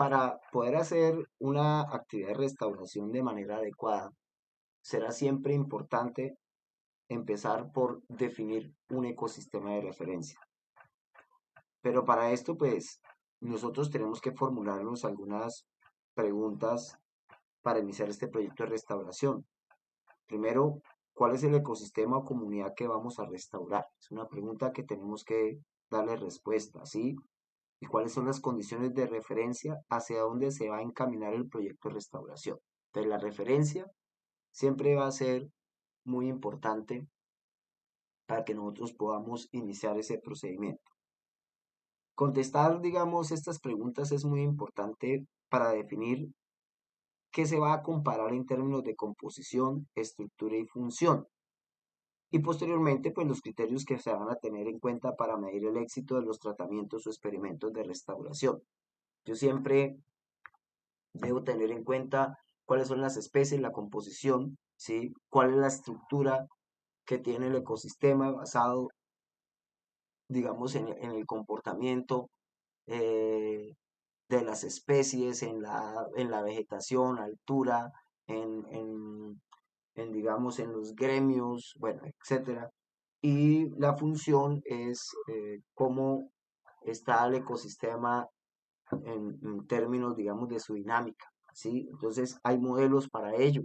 Para poder hacer una actividad de restauración de manera adecuada, será siempre importante empezar por definir un ecosistema de referencia. Pero para esto, pues, nosotros tenemos que formularnos algunas preguntas para iniciar este proyecto de restauración. Primero, ¿cuál es el ecosistema o comunidad que vamos a restaurar? Es una pregunta que tenemos que darle respuesta, ¿sí? ¿Y cuáles son las condiciones de referencia hacia dónde se va a encaminar el proyecto de restauración? Entonces, la referencia siempre va a ser muy importante para que nosotros podamos iniciar ese procedimiento. Contestar, digamos, estas preguntas es muy importante para definir qué se va a comparar en términos de composición, estructura y función. Y posteriormente, pues los criterios que se van a tener en cuenta para medir el éxito de los tratamientos o experimentos de restauración. Yo siempre debo tener en cuenta cuáles son las especies, la composición, ¿sí? Cuál es la estructura que tiene el ecosistema basado, digamos, en el comportamiento eh, de las especies, en la vegetación, altura, digamos, en los gremios, bueno, etcétera. Y la función es cómo está el ecosistema en términos, digamos, de su dinámica, ¿sí? Entonces, hay modelos para ello,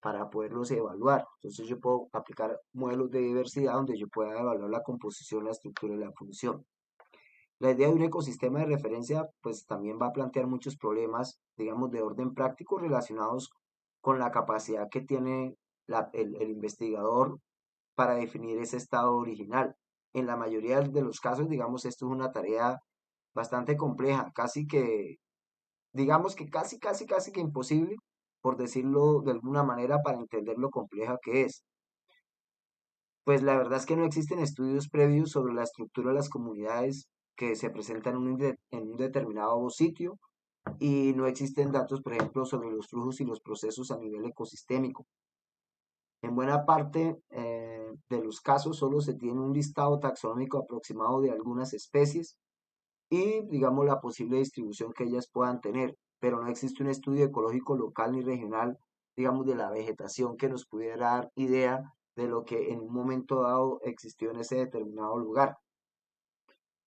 para poderlos evaluar. Entonces, yo puedo aplicar modelos de diversidad donde yo pueda evaluar la composición, la estructura y la función. La idea de un ecosistema de referencia, pues también va a plantear muchos problemas, digamos, de orden práctico relacionados con la capacidad que tiene el investigador para definir ese estado original. En la mayoría de los casos, digamos, esto es una tarea bastante compleja, casi que, digamos que casi que imposible, por decirlo de alguna manera, para entender lo compleja que es. Pues la verdad es que no existen estudios previos sobre la estructura de las comunidades que se presentan en un determinado sitio y no existen datos, por ejemplo, sobre los flujos y los procesos a nivel ecosistémico. En buena parte de los casos solo se tiene un listado taxonómico aproximado de algunas especies y, digamos, la posible distribución que ellas puedan tener, pero no existe un estudio ecológico local ni regional, digamos, de la vegetación que nos pudiera dar idea de lo que en un momento dado existió en ese determinado lugar.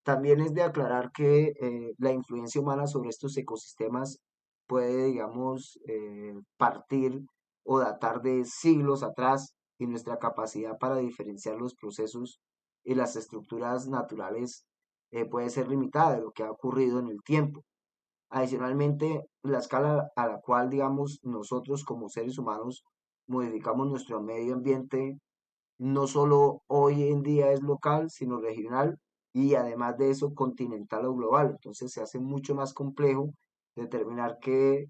También es de aclarar que la influencia humana sobre estos ecosistemas puede, digamos, partir o datar de siglos atrás y nuestra capacidad para diferenciar los procesos y las estructuras naturales puede ser limitada de lo que ha ocurrido en el tiempo. Adicionalmente, la escala a la cual, digamos, nosotros como seres humanos modificamos nuestro medio ambiente no solo hoy en día es local, sino regional y además de eso continental o global. Entonces se hace mucho más complejo determinar qué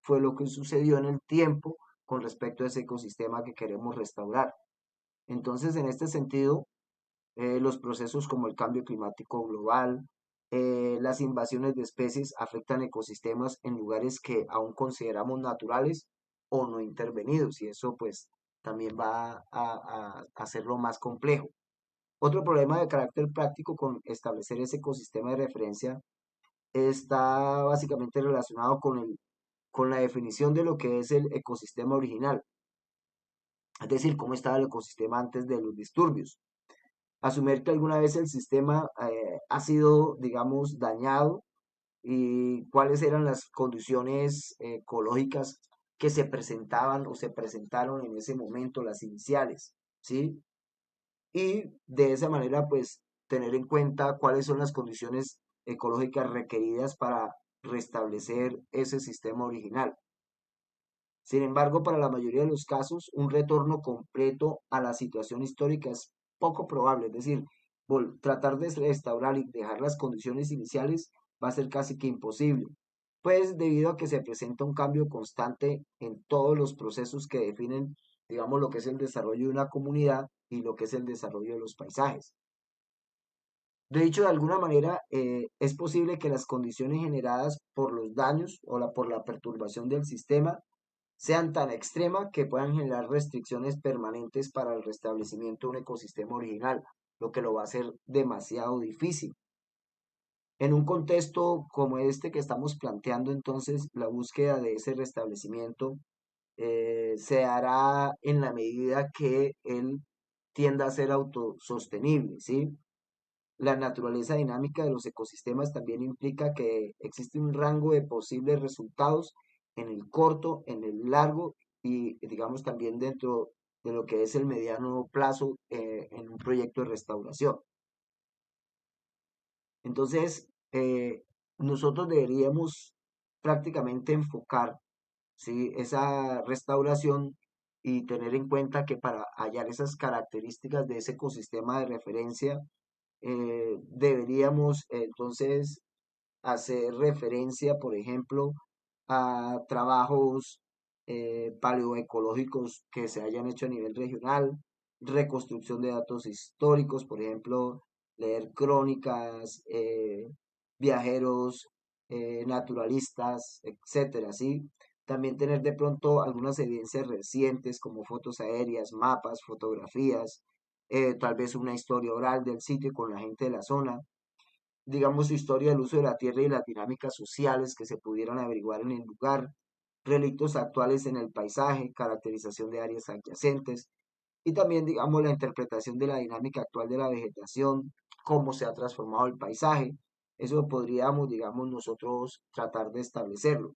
fue lo que sucedió en el tiempo con respecto a ese ecosistema que queremos restaurar. Entonces, en este sentido, los procesos como el cambio climático global, las invasiones de especies afectan ecosistemas en lugares que aún consideramos naturales o no intervenidos y eso pues también va a hacerlo más complejo. Otro problema de carácter práctico con establecer ese ecosistema de referencia está básicamente relacionado con la definición de lo que es el ecosistema original, es decir, cómo estaba el ecosistema antes de los disturbios. Asumir que alguna vez el sistema ha sido, digamos, dañado y cuáles eran las condiciones ecológicas que se presentaban o se presentaron en ese momento, las iniciales, ¿sí? Y de esa manera, pues, tener en cuenta cuáles son las condiciones ecológicas requeridas para restablecer ese sistema original. Sin embargo, para la mayoría de los casos, un retorno completo a la situación histórica es poco probable, es decir, tratar de restaurar y dejar las condiciones iniciales va a ser casi que imposible, pues debido a que se presenta un cambio constante en todos los procesos que definen, digamos, lo que es el desarrollo de una comunidad y lo que es el desarrollo de los paisajes. De hecho, de alguna manera, es posible que las condiciones generadas por los daños o por la perturbación del sistema sean tan extremas que puedan generar restricciones permanentes para el restablecimiento de un ecosistema original, lo que lo va a hacer demasiado difícil. En un contexto como este que estamos planteando, entonces, la búsqueda de ese restablecimiento se hará en la medida que él tienda a ser autosostenible, ¿sí? La naturaleza dinámica de los ecosistemas también implica que existe un rango de posibles resultados en el corto, en el largo y, digamos, también dentro de lo que es el mediano plazo en un proyecto de restauración. Entonces, nosotros deberíamos prácticamente enfocar, ¿sí?, esa restauración y tener en cuenta que para hallar esas características de ese ecosistema de referencia, deberíamos entonces hacer referencia, por ejemplo, a trabajos paleoecológicos que se hayan hecho a nivel regional, reconstrucción de datos históricos, por ejemplo, leer crónicas, viajeros, naturalistas, etcétera, ¿sí? También tener de pronto algunas evidencias recientes como fotos aéreas, mapas, fotografías, tal vez una historia oral del sitio con la gente de la zona, digamos, su historia del uso de la tierra y las dinámicas sociales que se pudieran averiguar en el lugar, relictos actuales en el paisaje, caracterización de áreas adyacentes y también, digamos, la interpretación de la dinámica actual de la vegetación, cómo se ha transformado el paisaje. Eso podríamos, digamos, nosotros tratar de establecerlo.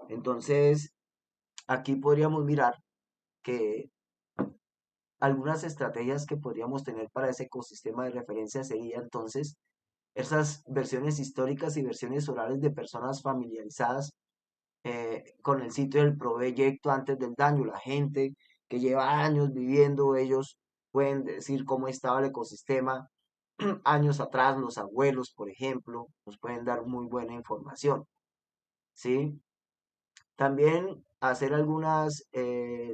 Entonces, aquí podríamos mirar que algunas estrategias que podríamos tener para ese ecosistema de referencia sería entonces esas versiones históricas y versiones orales de personas familiarizadas con el sitio del proyecto antes del daño. La gente que lleva años viviendo, ellos pueden decir cómo estaba el ecosistema años atrás, los abuelos, por ejemplo, nos pueden dar muy buena información, ¿sí? También hacer algunas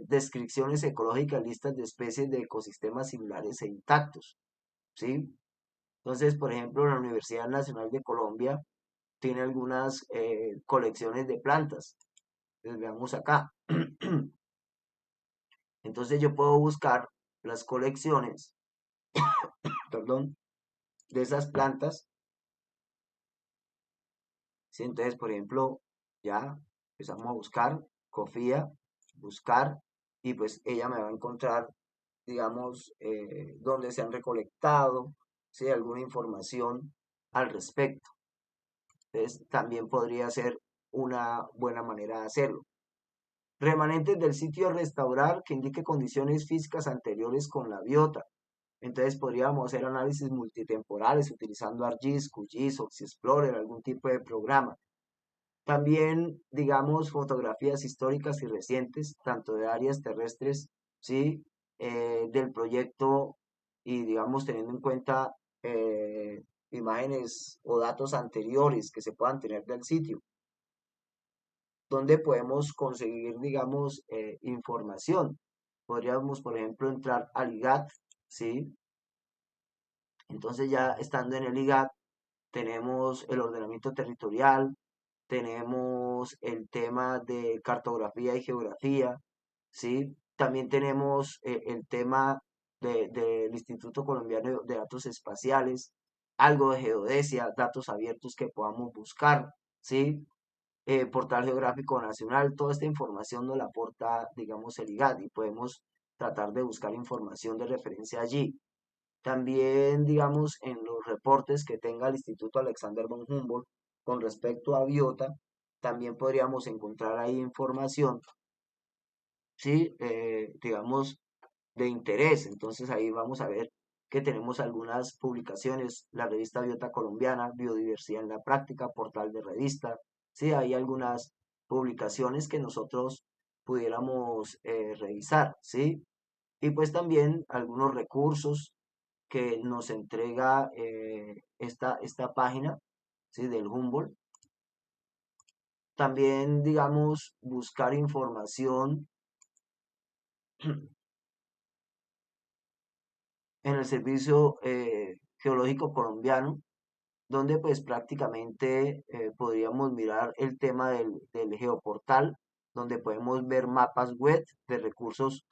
descripciones ecológicas, listas de especies de ecosistemas similares e intactos, ¿sí? Entonces, por ejemplo, la Universidad Nacional de Colombia tiene algunas colecciones de plantas. Entonces, veamos acá. Entonces yo puedo buscar las colecciones, perdón, de esas plantas. ¿Sí? Entonces, por ejemplo, ya empezamos a buscar, Cofía, buscar, y pues ella me va a encontrar, digamos, dónde se han recolectado, ¿sí?, alguna información al respecto. Entonces, también podría ser una buena manera de hacerlo. Remanentes del sitio a restaurar que indique condiciones físicas anteriores con la biota. Entonces podríamos hacer análisis multitemporales utilizando ArcGIS, QGIS, Explorer, algún tipo de programa. También, digamos, fotografías históricas y recientes, tanto de áreas terrestres, ¿sí?, del proyecto y, digamos, teniendo en cuenta imágenes o datos anteriores que se puedan tener del sitio, donde podemos conseguir, digamos, información. Podríamos, por ejemplo, entrar al IGAT, ¿sí? Entonces ya estando en el IGAT, tenemos el ordenamiento territorial, tenemos el tema de cartografía y geografía, ¿sí? También tenemos el tema del Instituto Colombiano de Datos Espaciales, algo de geodesia, datos abiertos que podamos buscar, ¿sí? Portal Geográfico Nacional, toda esta información nos la aporta, digamos, el IGAD y podemos tratar de buscar información de referencia allí. También, digamos, en los reportes que tenga el Instituto Alexander von Humboldt con respecto a biota, también podríamos encontrar ahí información, ¿sí? Digamos, de interés. Entonces ahí vamos a ver que tenemos algunas publicaciones, la revista Biota Colombiana, Biodiversidad en la Práctica, portal de revista, ¿sí? Hay algunas publicaciones que nosotros pudiéramos revisar, ¿sí? Y pues también algunos recursos que nos entrega esta página, ¿sí?, del Humboldt. También, digamos, buscar información en el Servicio Geológico Colombiano, donde pues prácticamente podríamos mirar el tema del geoportal, donde podemos ver mapas web de recursos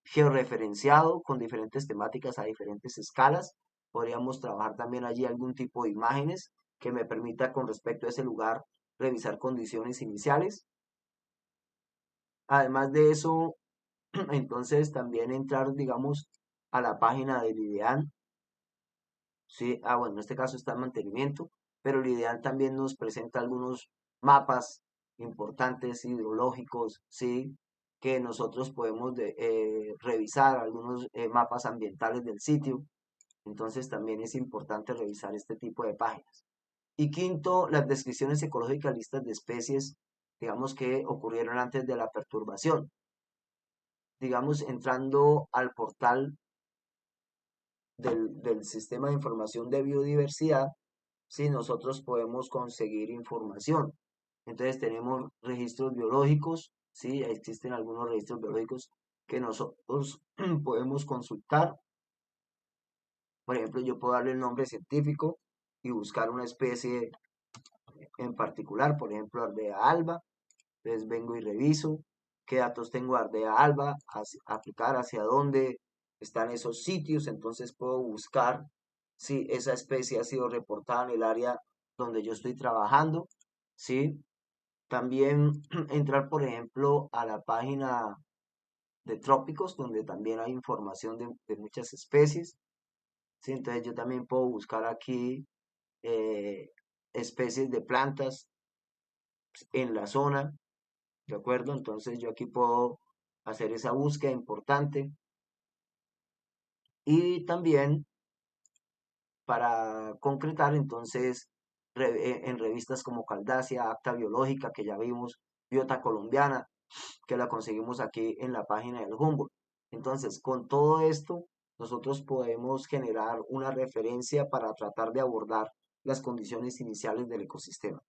georreferenciados con diferentes temáticas a diferentes escalas. podríamos trabajar también allí algún tipo de imágenes que me permita con respecto a ese lugar revisar condiciones iniciales. Además de eso, entonces también entrar, digamos, a la página del IDEAN. Sí, bueno, en este caso está en mantenimiento, pero el IDEAN también nos presenta algunos mapas importantes hidrológicos, sí, que nosotros podemos revisar, algunos mapas ambientales del sitio. Entonces también es importante revisar este tipo de páginas. Y quinto, las descripciones ecológicas listas de especies, digamos que ocurrieron antes de la perturbación. Digamos, entrando al portal del sistema de información de biodiversidad, si nosotros podemos conseguir información. Entonces tenemos registros biológicos, sí, existen algunos registros biológicos que nosotros podemos consultar. Por ejemplo, yo puedo darle el nombre científico y buscar una especie en particular, por ejemplo, Ardea alba. Entonces vengo y reviso qué datos tengo de Ardea alba, aplicar hacia dónde están esos sitios. Entonces puedo buscar si esa especie ha sido reportada en el área donde yo estoy trabajando, ¿sí? También entrar, por ejemplo, a la página de trópicos, donde también hay información de muchas especies, ¿sí? Entonces yo también puedo buscar aquí eh, especies de plantas en la zona, ¿de acuerdo? Entonces yo aquí puedo hacer esa búsqueda importante y también para concretar, entonces en revistas como Caldacia, Acta Biológica, que ya vimos, Biota Colombiana, que la conseguimos aquí en la página del Humboldt. Entonces, con todo esto, nosotros podemos generar una referencia para tratar de abordar las condiciones iniciales del ecosistema.